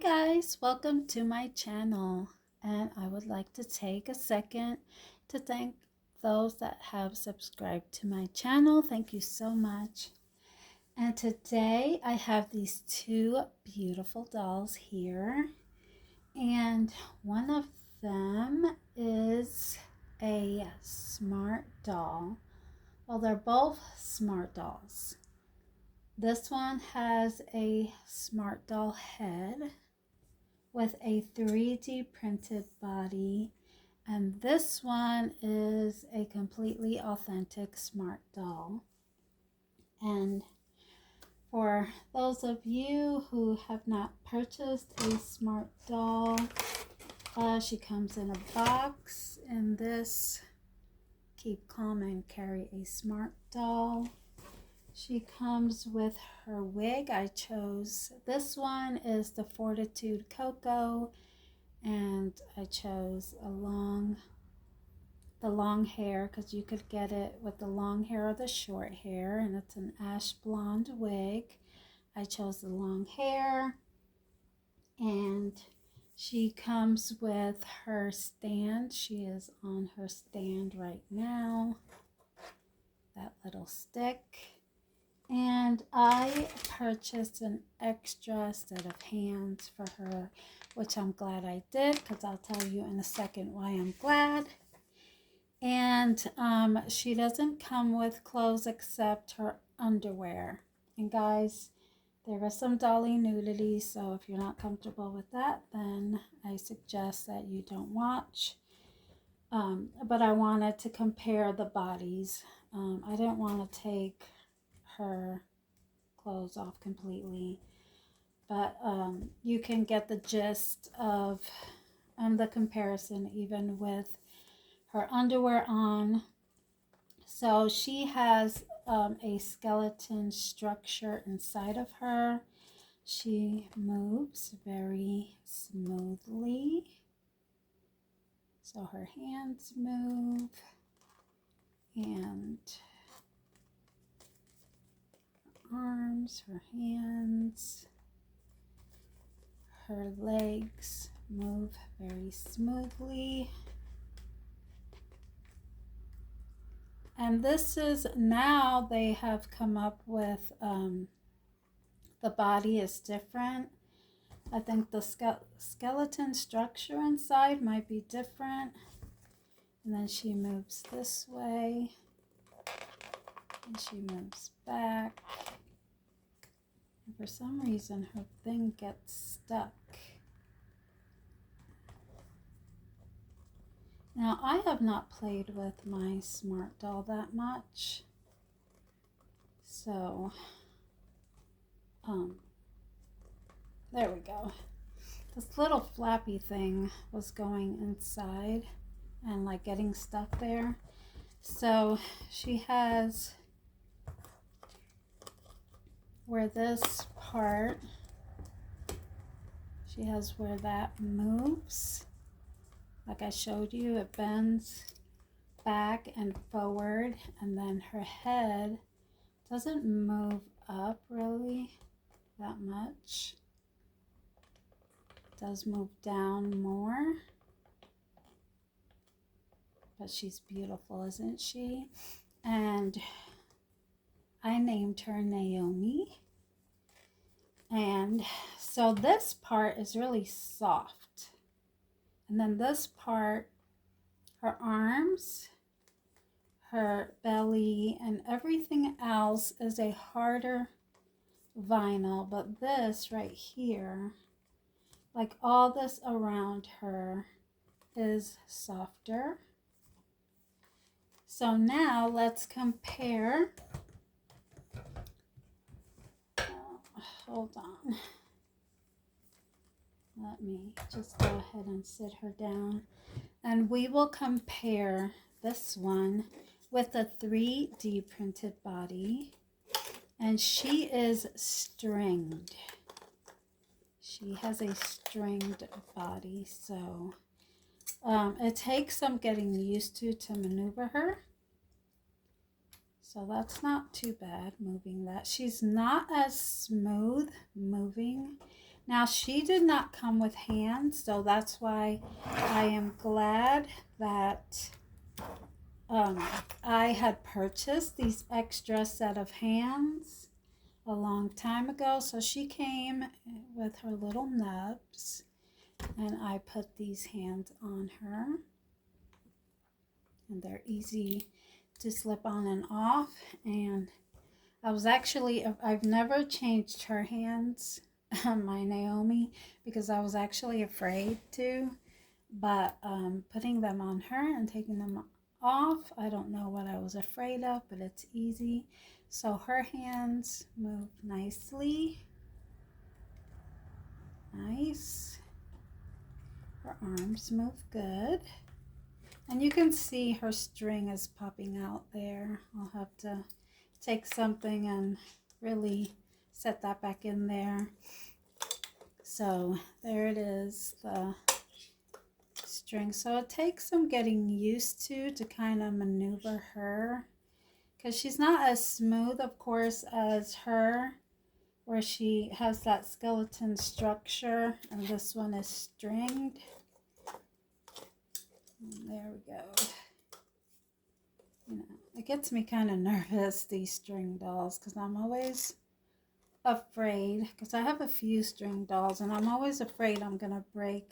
guys, welcome to my channel, and I would like to take a second to thank those that have subscribed to my channel. Thank you so much. And today I have these two beautiful dolls here, and one of them is a smart doll. Well, they're both smart dolls. This one has a smart doll head with a 3D printed body, and this one is a completely authentic smart doll. And for those of you who have not purchased a smart doll, she comes in a box in this Keep Calm and Carry a Smart Doll. She comes with her wig. I chose this one is the Fortitude Coco, and I chose the long hair because you could get it with the long hair or the short hair, and it's an ash blonde wig. I chose the long hair, and she comes with her stand. She is on her stand right now, that little stick. And I purchased an extra set of hands for her, which I'm glad I did, because I'll tell you in a second why I'm glad. And she doesn't come with clothes except her underwear. And guys, there is some dolly nudity, so if you're not comfortable with that, then I suggest that you don't watch. But I wanted to compare the bodies. I didn't want to take her clothes off completely, but you can get the gist of the comparison even with her underwear on. So she has a skeleton structure inside of her. She moves very smoothly, so her hands move, and arms, her hands, her legs move very smoothly. And this is, now they have come up with the body is different. I think the skeleton structure inside might be different. And then she moves this way, and she moves back. And for some reason, her thing gets stuck. Now, I have not played with my smart doll that much. So, there we go. This little flappy thing was going inside and like getting stuck there. So she has where this part, she has where that moves. Like I showed you, it bends back and forward, and then her head doesn't move up really that much. It does move down more. But she's beautiful, isn't she? And I named her Naomi. And so this part is really soft. And then this part, her arms, her belly, and everything else is a harder vinyl. But this right here, like all this around her, is softer. So now let's compare. Hold on. Let me just go ahead and sit her down. And we will compare this one with a 3D printed body. And she is stringed. She has a stringed body, so it takes some getting used to maneuver her. So that's not too bad moving that. She's not as smooth moving Now she did not come with hands, so that's why I am glad that I had purchased these extra set of hands a long time ago. So she came with her little nubs, and I put these hands on her, and they're easy to slip on and off. And I've never changed her hands, my Naomi, because I was actually afraid to. But putting them on her and taking them off, I don't know what I was afraid of, but it's easy. So her hands move nicely. Nice. Her arms move good. And you can see her string is popping out there. I'll have to take something and really set that back in there. So there it is, the string. So it takes some getting used to kind of maneuver her, because she's not as smooth, of course, as her, where she has that skeleton structure, and this one is stringed. And there we go. You know, it gets me kind of nervous, these string dolls, because I'm always afraid, because I have a few string dolls, and I'm always afraid I'm going to break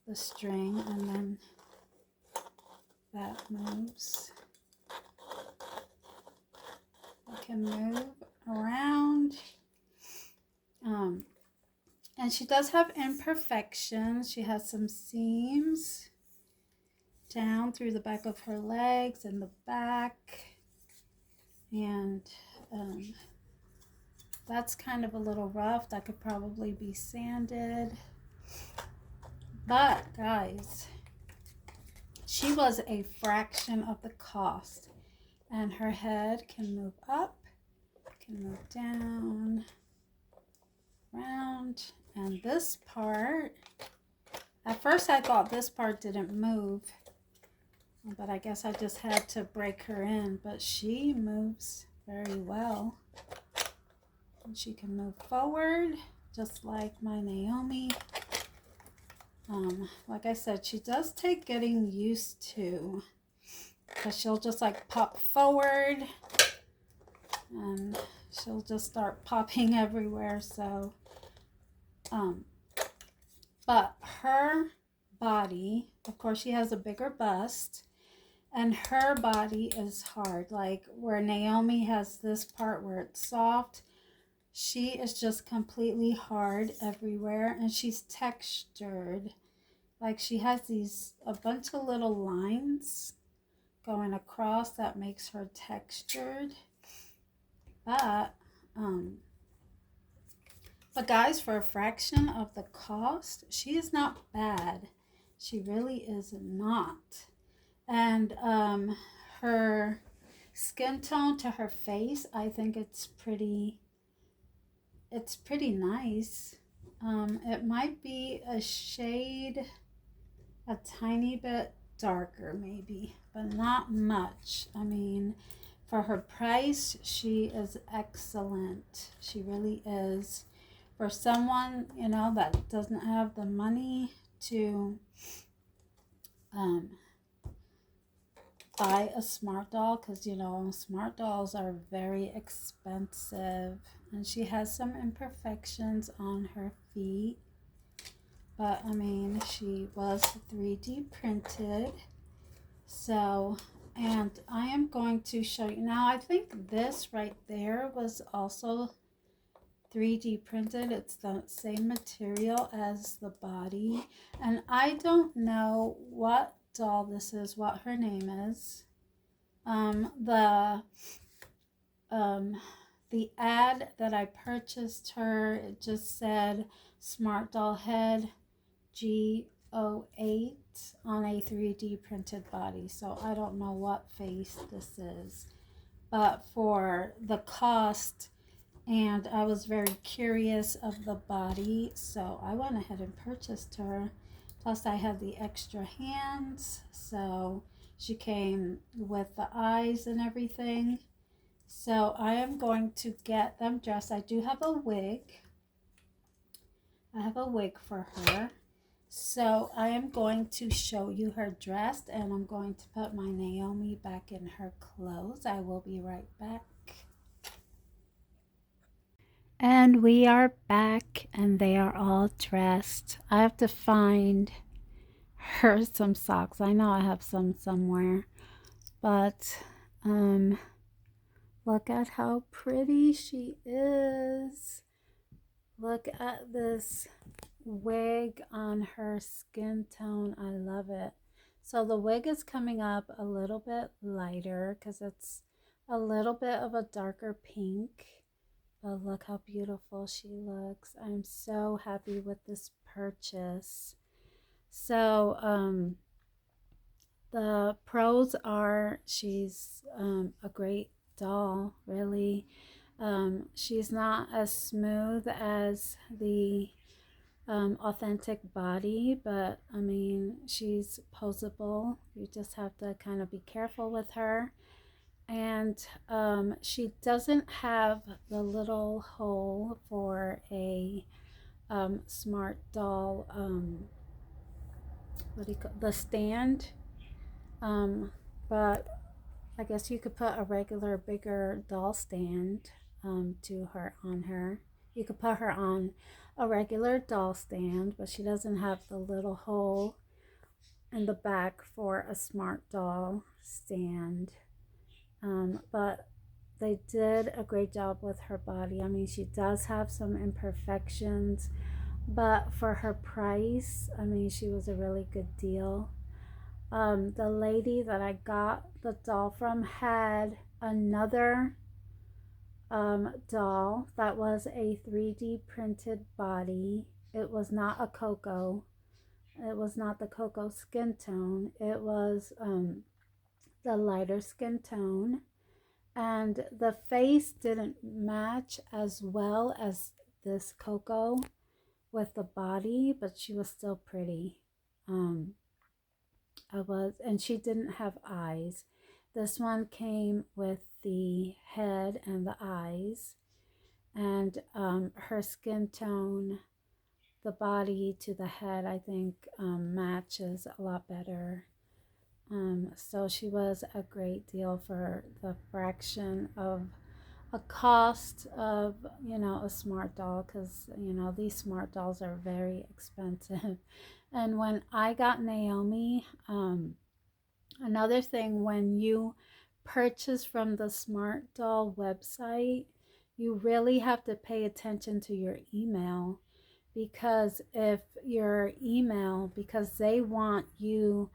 the string, and then that moves. It can move around. And she does have imperfections. She has some seams down through the back of her legs and the back. And that's kind of a little rough. That could probably be sanded. But guys, she was a fraction of the cost. And her head can move up, can move down, around. And this part, at first I thought this part didn't move, but I guess I just had to break her in. But she moves very well. And she can move forward, just like my Naomi. Like I said, she does take getting used to, because she'll just like pop forward, and she'll just start popping everywhere. So but her body, of course, she has a bigger bust, and her body is hard. Like where Naomi has this part where it's soft, she is just completely hard everywhere, and she's textured. Like she has a bunch of little lines going across that makes her textured. But guys, for a fraction of the cost, she is not bad. She really is not. And her skin tone to her face, I think it's pretty nice. It might be a shade a tiny bit darker maybe, but not much. I mean, for her price, she is excellent. She really is. For someone, you know, that doesn't have the money to buy a smart doll, because, you know, smart dolls are very expensive. And she has some imperfections on her feet. But, I mean, she was 3D printed. So, and I am going to show you. Now, I think this right there was also 3D printed. It's the same material as the body. And I don't know what doll this is, what her name is. The ad that I purchased her, it just said Smart Doll Head G08 on a 3D printed body. So I don't know what face this is. But for the cost, and I was very curious of the body, so I went ahead and purchased her. Plus I had the extra hands, so she came with the eyes and everything. So I am going to get them dressed. I do have a wig I have a wig for her. So I am going to show you her dress, and I'm going to put my Naomi back in her clothes. I will be right back. And we are back, and they are all dressed. I have to find her some socks. I know I have some somewhere, but look at how pretty she is. Look at this wig on her skin tone. I love it. So the wig is coming up a little bit lighter because it's a little bit of a darker pink. But look how beautiful she looks. I'm so happy with this purchase. So the pros are she's a great doll, really. She's not as smooth as the authentic body, but I mean, she's posable. You just have to kind of be careful with her. And she doesn't have the little hole for a smart doll, what do you call the stand? But I guess you could put a regular bigger doll stand to her on her. You could put her on a regular doll stand, but she doesn't have the little hole in the back for a smart doll stand. But they did a great job with her body. I mean, she does have some imperfections, but for her price, I mean, she was a really good deal. The lady that I got the doll from had another doll that was a 3D printed body. It was not a cocoa. It was not the cocoa skin tone. It was the lighter skin tone. And the face didn't match as well as this cocoa with the body, but she was still pretty. And she didn't have eyes. This one came with the head and the eyes, and her skin tone, the body to the head, I think matches a lot better. So she was a great deal for the fraction of a cost of, a smart doll, because, these smart dolls are very expensive. And when I got Naomi, another thing, when you purchase from the Smart Doll website, you really have to pay attention to your email, because if your email, because they want you,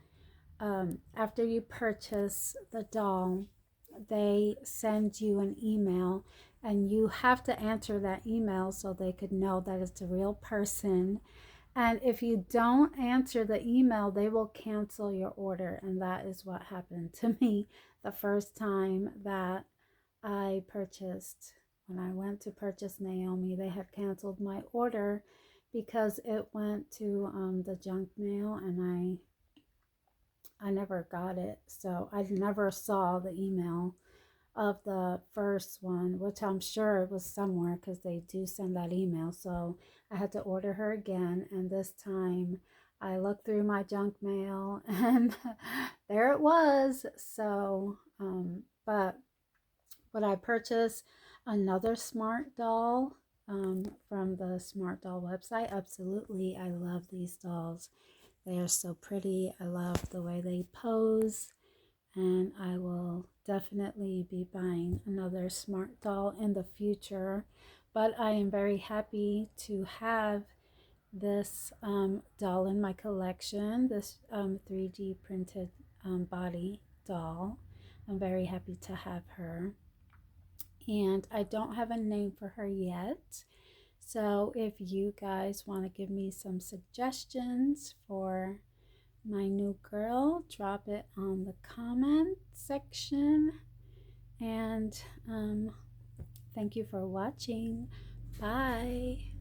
after you purchase the doll, they send you an email, and you have to answer that email so they could know that it's a real person. And if you don't answer the email, they will cancel your order. And that is what happened to me the first time that I purchased. When I went to purchase Naomi, they had canceled my order because it went to the junk mail, and I never got it. So I never saw the email of the first one, which I'm sure it was somewhere because they do send that email. So I had to order her again, and this time I looked through my junk mail and there it was. So, but would I purchase another smart doll from the Smart Doll website? Absolutely. I love these dolls. They are so pretty. I love the way they pose, and I will definitely be buying another smart doll in the future. But I am very happy to have this doll in my collection, this 3D printed body doll. I'm very happy to have her. And I don't have a name for her yet. So if you guys want to give me some suggestions for my new girl, drop it on the comment section. And thank you for watching. Bye.